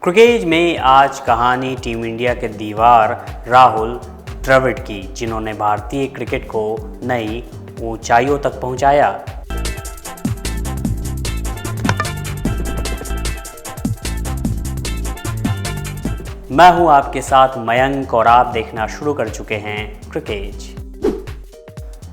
Cricket में आज कहानी टीम इंडिया के दीवार राहुल द्रविड़ की, जिन्होंने भारतीय क्रिकेट को नई ऊंचाइयों तक पहुंचाया। मैं हूं आपके साथ मयंक और आप देखना शुरू कर चुके हैं क्रिकेट।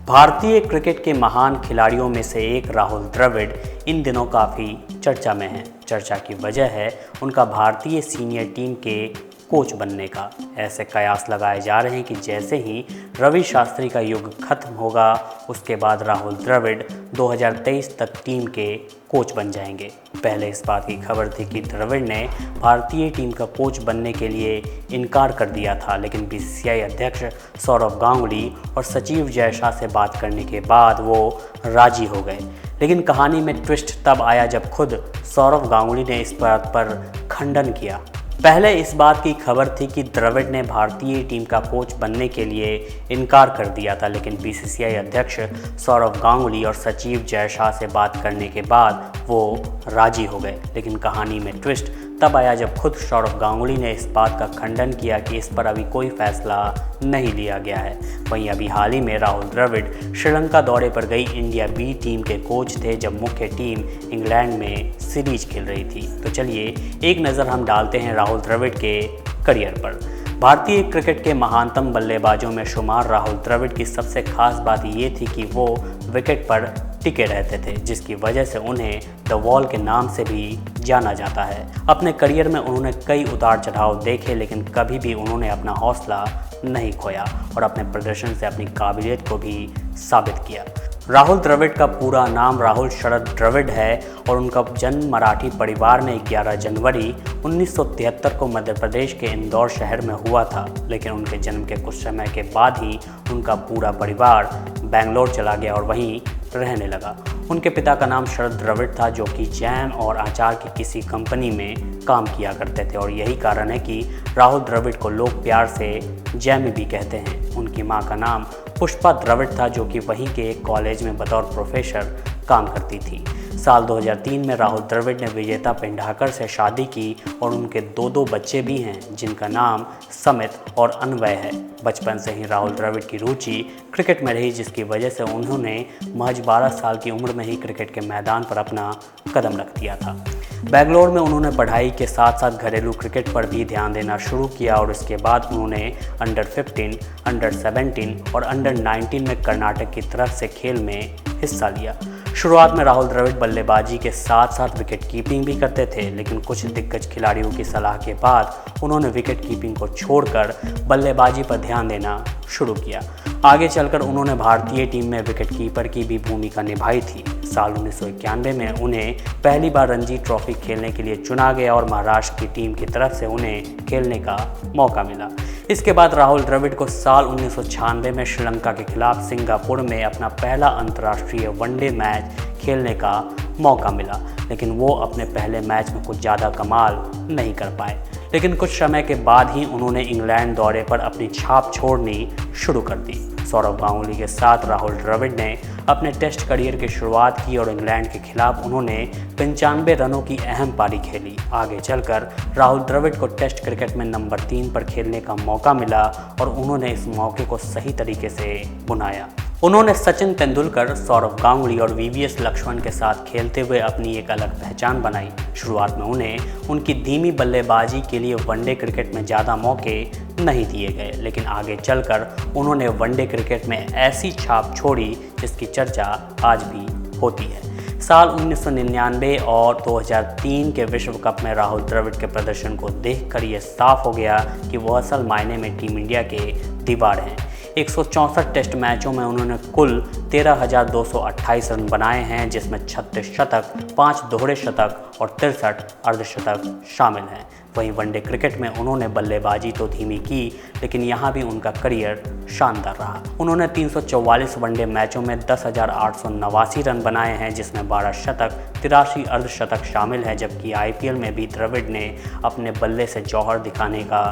भारतीय क्रिकेट के महान खिलाड़ियों में से एक राहुल द्रविड़ इन दिनों काफ़ी चर्चा में हैं। चर्चा की वजह है उनका भारतीय सीनियर टीम के कोच बनने का। ऐसे कयास लगाए जा रहे हैं कि जैसे ही रवि शास्त्री का युग खत्म होगा, उसके बाद राहुल द्रविड़ 2023 तक टीम के कोच बन जाएंगे। पहले इस बात की खबर थी कि द्रविड़ ने भारतीय टीम का कोच बनने के लिए इनकार कर दिया था, लेकिन बीसीसीआई अध्यक्ष सौरव गांगुली और सचिव जय शाह से बात करने के बाद वो राजी हो गए। लेकिन कहानी में ट्विस्ट तब आया जब खुद सौरव गांगुली ने इस बात पर खंडन किया। पहले इस बात की खबर थी कि द्रविड़ ने भारतीय टीम का कोच बनने के लिए इनकार कर दिया था, लेकिन बीसीसीआई अध्यक्ष सौरव गांगुली और सचिव जय शाह से बात करने के बाद वो राजी हो गए। लेकिन कहानी में ट्विस्ट तब आया जब खुद सौरव गांगुली ने इस बात का खंडन किया कि इस पर अभी कोई फैसला नहीं लिया गया है। वहीं अभी हाल ही में राहुल द्रविड़ श्रीलंका दौरे पर गई इंडिया बी टीम के कोच थे, जब मुख्य टीम इंग्लैंड में सीरीज खेल रही थी। तो चलिए एक नज़र हम डालते हैं राहुल द्रविड़ के करियर पर। भारतीय क्रिकेट के महानतम बल्लेबाजों में शुमार राहुल द्रविड़ की सबसे खास बात ये थी कि वो विकेट पर टिके रहते थे, जिसकी वजह से उन्हें द वॉल के नाम से भी जाना जाता है। अपने करियर में उन्होंने कई उतार चढ़ाव देखे, लेकिन कभी भी उन्होंने अपना हौसला नहीं खोया और अपने प्रदर्शन से अपनी काबिलियत को भी साबित किया। राहुल द्रविड़ का पूरा नाम राहुल शरद द्रविड़ है और उनका जन्म मराठी परिवार में 11 जनवरी 1973 को मध्य प्रदेश के इंदौर शहर में हुआ था। लेकिन उनके जन्म के कुछ समय के बाद ही उनका पूरा परिवार बेंगलोर चला गया और वहीं रहने लगा। उनके पिता का नाम शरद द्रविड़ था, जो कि जैम और अचार की किसी कंपनी में काम किया करते थे और यही कारण है कि राहुल द्रविड़ को लोग प्यार से जैमी भी कहते हैं। उनकी मां का नाम पुष्पा द्रविड़ था, जो कि वहीं के एक कॉलेज में बतौर प्रोफेसर काम करती थी। साल 2003 में राहुल द्रविड़ ने विजेता पेंढाकर से शादी की और उनके दो बच्चे भी हैं, जिनका नाम समित और अन्वय है। बचपन से ही राहुल द्रविड़ की रुचि क्रिकेट में रही, जिसकी वजह से उन्होंने महज 12 साल की उम्र में ही क्रिकेट के मैदान पर अपना कदम रख दिया था। बेंगलोर में उन्होंने पढ़ाई के साथ साथ घरेलू क्रिकेट पर भी ध्यान देना शुरू किया और इसके बाद उन्होंने अंडर 15, अंडर 17 और अंडर 19 में कर्नाटक की तरफ से खेल में हिस्सा लिया। शुरुआत में राहुल द्रविड़ बल्लेबाजी के साथ साथ विकेट कीपिंग भी करते थे, लेकिन कुछ दिग्गज खिलाड़ियों की सलाह के बाद उन्होंने विकेट कीपिंग को छोड़कर बल्लेबाजी पर ध्यान देना शुरू किया। आगे चलकर उन्होंने भारतीय टीम में विकेट कीपर की भी भूमिका निभाई थी। साल 1991 में उन्हें पहली बार रणजी ट्रॉफी खेलने के लिए चुना गया और महाराष्ट्र की टीम की तरफ से उन्हें खेलने का मौका मिला। इसके बाद राहुल द्रविड़ को साल 1996 में श्रीलंका के खिलाफ सिंगापुर में अपना पहला अंतर्राष्ट्रीय वनडे मैच खेलने का मौका मिला, लेकिन वो अपने पहले मैच में कुछ ज़्यादा कमाल नहीं कर पाए। लेकिन कुछ समय के बाद ही उन्होंने इंग्लैंड दौरे पर अपनी छाप छोड़नी शुरू कर दी। सौरव गांगुली के साथ राहुल द्रविड़ ने अपने टेस्ट करियर की शुरुआत की और इंग्लैंड के खिलाफ उन्होंने 95 रनों की अहम पारी खेली। आगे चलकर राहुल द्रविड़ को टेस्ट क्रिकेट में नंबर 3 पर खेलने का मौका मिला और उन्होंने इस मौके को सही तरीके से बुनाया। उन्होंने सचिन तेंदुलकर, सौरव गांगुली और वीवीएस लक्ष्मण के साथ खेलते हुए अपनी एक अलग पहचान बनाई। शुरुआत में उन्हें उनकी धीमी बल्लेबाजी के लिए वनडे क्रिकेट में ज़्यादा मौके नहीं दिए गए, लेकिन आगे चलकर उन्होंने वनडे क्रिकेट में ऐसी छाप छोड़ी जिसकी चर्चा आज भी होती है। साल 1999 और 2003 के विश्व कप में राहुल द्रविड़ के प्रदर्शन को देखकर यह साफ हो गया कि वह असल मायने में टीम इंडिया के दीवार हैं। 164 टेस्ट मैचों में उन्होंने कुल 13,228 रन बनाए हैं, जिसमें 36 शतक, 5 दोहरे शतक और 63 अर्धशतक शामिल हैं। वहीं वनडे क्रिकेट में उन्होंने बल्लेबाजी तो धीमी की, लेकिन यहाँ भी उनका करियर शानदार रहा। उन्होंने 344 वनडे मैचों में 10,889 रन बनाए हैं, जिसमें 12 शतक, 83 अर्धशतक शामिल है, जबकि आईपीएल में भी द्रविड़ ने अपने बल्ले से जौहर दिखाने का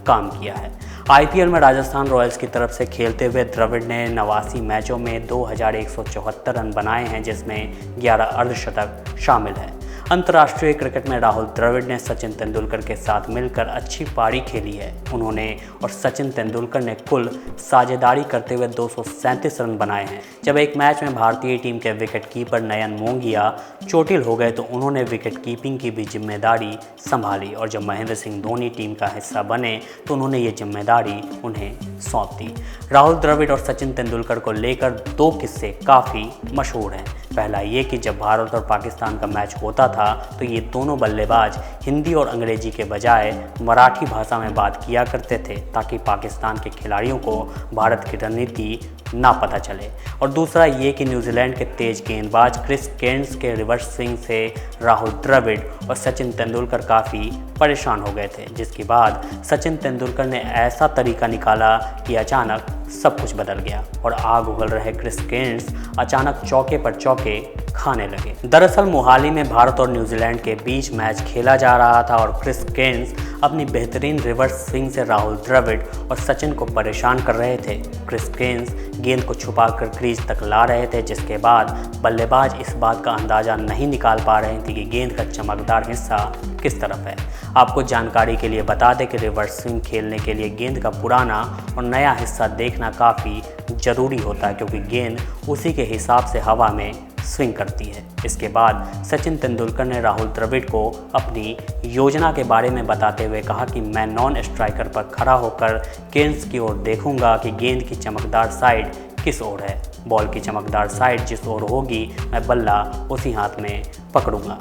काम किया है। आईपीएल में राजस्थान रॉयल्स की तरफ से खेलते हुए द्रविड़ ने 89 मैचों में 2,174 रन बनाए हैं, जिसमें 11 अर्धशतक शामिल है। अंतर्राष्ट्रीय क्रिकेट में राहुल द्रविड़ ने सचिन तेंदुलकर के साथ मिलकर अच्छी पारी खेली है। उन्होंने और सचिन तेंदुलकर ने कुल साझेदारी करते हुए 237 रन बनाए हैं। जब एक मैच में भारतीय टीम के विकेटकीपर नयन मोंगिया चोटिल हो गए तो उन्होंने विकेट कीपिंग की भी जिम्मेदारी संभाली और जब महेंद्र सिंह धोनी टीम का हिस्सा बने तो उन्होंने ये जिम्मेदारी उन्हें सौंप दी। राहुल द्रविड़ और सचिन तेंदुलकर को लेकर दो किस्से काफ़ी मशहूर हैं। पहला ये कि जब भारत और पाकिस्तान का मैच होता था तो ये दोनों बल्लेबाज हिंदी और अंग्रेजी के बजाय मराठी भाषा में बात किया करते थे ताकि पाकिस्तान के खिलाड़ियों को भारत की रणनीति ना पता चले। और दूसरा ये कि न्यूजीलैंड के तेज गेंदबाज क्रिस केर्न्स के रिवर्स स्विंग से राहुल द्रविड़ और सचिन तेंदुलकर काफ़ी परेशान हो गए थे, जिसके बाद सचिन तेंदुलकर ने ऐसा तरीका निकाला कि अचानक सब कुछ बदल गया और आग उगल रहे क्रिस केर्न्स अचानक चौके पर चौके खाने लगे। दरअसल मोहाली में भारत और न्यूजीलैंड के बीच मैच खेला जा रहा था और क्रिस केर्न्स अपनी बेहतरीन रिवर्स स्विंग से राहुल द्रविड़ और सचिन को परेशान कर रहे थे। क्रिस केर्न्स गेंद को छुपाकर क्रीज तक ला रहे थे, जिसके बाद बल्लेबाज इस बात का अंदाज़ा नहीं निकाल पा रहे थे कि गेंद का चमकदार हिस्सा किस तरफ है। आपको जानकारी के लिए बता दें कि रिवर्स स्विंग खेलने के लिए गेंद का पुराना और नया हिस्सा देखना काफ़ी ज़रूरी होता है, क्योंकि गेंद उसी के हिसाब से हवा में स्विंग करती है। इसके बाद सचिन तेंदुलकर ने राहुल द्रविड़ को अपनी योजना के बारे में बताते हुए कहा कि मैं नॉन स्ट्राइकर पर खड़ा होकर केर्न्स की ओर देखूंगा कि गेंद की चमकदार साइड किस ओर है। बॉल की चमकदार साइड जिस ओर होगी मैं बल्ला उसी हाथ में पकड़ूंगा।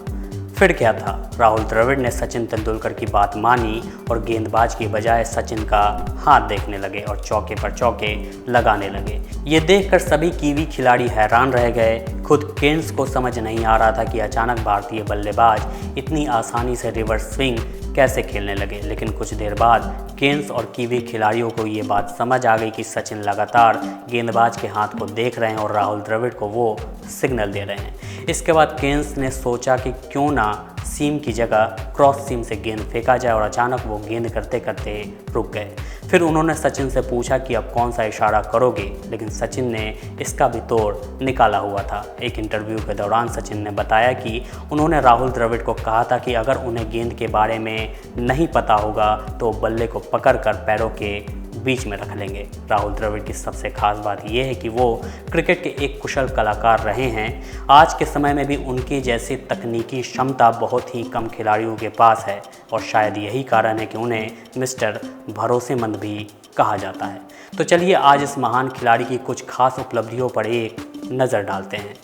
फिर क्या था, राहुल द्रविड़ ने सचिन तेंदुलकर की बात मानी और गेंदबाज की बजाय सचिन का हाथ देखने लगे और चौके पर चौके लगाने लगे। ये देखकर सभी कीवी खिलाड़ी हैरान रह गए। खुद केर्न्स को समझ नहीं आ रहा था कि अचानक भारतीय बल्लेबाज इतनी आसानी से रिवर्स स्विंग कैसे खेलने लगे। लेकिन कुछ देर बाद केर्न्स और कीवी खिलाड़ियों को ये बात समझ आ गई कि सचिन लगातार गेंदबाज के हाथ को देख रहे हैं और राहुल द्रविड़ को वो सिग्नल दे रहे हैं। इसके बाद केर्न्स ने सोचा कि क्यों ना सीम की जगह क्रॉस सीम से गेंद फेंका जाए और अचानक वो गेंद करते करते रुक गए। फिर उन्होंने सचिन से पूछा कि अब कौन सा इशारा करोगे, लेकिन सचिन ने इसका भी तोड़ निकाला हुआ था। एक इंटरव्यू के दौरान सचिन ने बताया कि उन्होंने राहुल द्रविड़ को कहा था कि अगर उन्हें गेंद के बारे में नहीं पता होगा तो बल्ले को पकड़कर पैरों के बीच में रख लेंगे। राहुल द्रविड़ की सबसे खास बात यह है कि वो क्रिकेट के एक कुशल कलाकार रहे हैं। आज के समय में भी उनकी जैसी तकनीकी क्षमता बहुत ही कम खिलाड़ियों के पास है और शायद यही कारण है कि उन्हें मिस्टर भरोसेमंद भी कहा जाता है। तो चलिए आज इस महान खिलाड़ी की कुछ खास उपलब्धियों पर एक नज़र डालते हैं।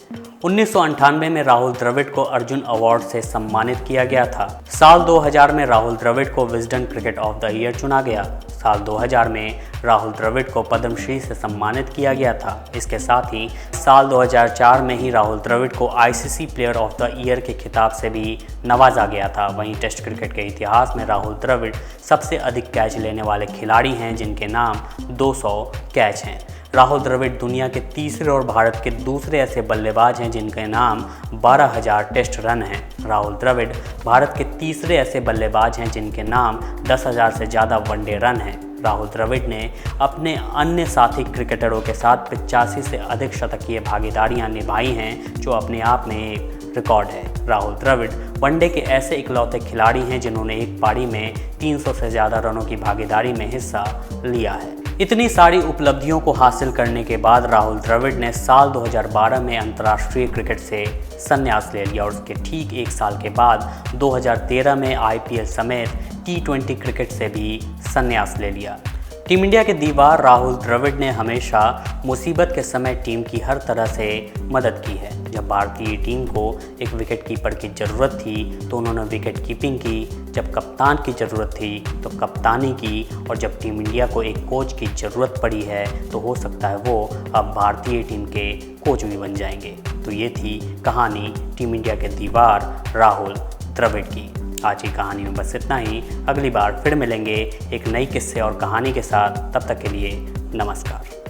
1998 में राहुल द्रविड़ को अर्जुन अवार्ड से सम्मानित किया गया था। साल 2000 में राहुल द्रविड़ को Wisden cricket of the year चुना गया। साल 2000 में राहुल द्रविड़ को पद्मश्री से सम्मानित किया गया था। इसके साथ ही साल 2004 में ही राहुल द्रविड़ को ICC player of the year के खिताब से भी नवाजा गया था। वहीं टेस्ट क्रिकेट के इतिहास में राहुल द्रविड़ सबसे अधिक कैच लेने वाले खिलाड़ी हैं, जिनके नाम 200 कैच हैं। राहुल द्रविड़ दुनिया के तीसरे और भारत के दूसरे ऐसे बल्लेबाज हैं जिनके नाम 12,000 टेस्ट रन हैं। राहुल द्रविड़ भारत के तीसरे ऐसे बल्लेबाज हैं जिनके नाम 10,000 से ज़्यादा वनडे रन हैं। राहुल द्रविड़ ने अपने अन्य साथी क्रिकेटरों के साथ 85 से अधिक शतकीय भागीदारियां निभाई हैं, जो अपने आप में एक रिकॉर्ड है। राहुल द्रविड़ वनडे के ऐसे इकलौते खिलाड़ी हैं जिन्होंने एक पारी में 300 से ज़्यादा रनों की भागीदारी में हिस्सा लिया है। इतनी सारी उपलब्धियों को हासिल करने के बाद राहुल द्रविड़ ने साल 2012 में अंतर्राष्ट्रीय क्रिकेट से संन्यास ले लिया और उसके ठीक एक साल के बाद 2013 में आईपीएल समेत T20 क्रिकेट से भी संन्यास ले लिया। टीम इंडिया के दीवार राहुल द्रविड़ ने हमेशा मुसीबत के समय टीम की हर तरह से मदद की है। जब भारतीय टीम को एक विकेट कीपर की ज़रूरत थी तो उन्होंने विकेट कीपिंग की, जब कप्तान की ज़रूरत थी तो कप्तानी की, और जब टीम इंडिया को एक कोच की ज़रूरत पड़ी है तो हो सकता है वो अब भारतीय टीम के कोच भी बन जाएंगे। तो ये थी कहानी टीम इंडिया के दीवार राहुल द्रविड़ की। आज की कहानी में बस इतना ही। अगली बार फिर मिलेंगे एक नई किस्से और कहानी के साथ। तब तक के लिए नमस्कार।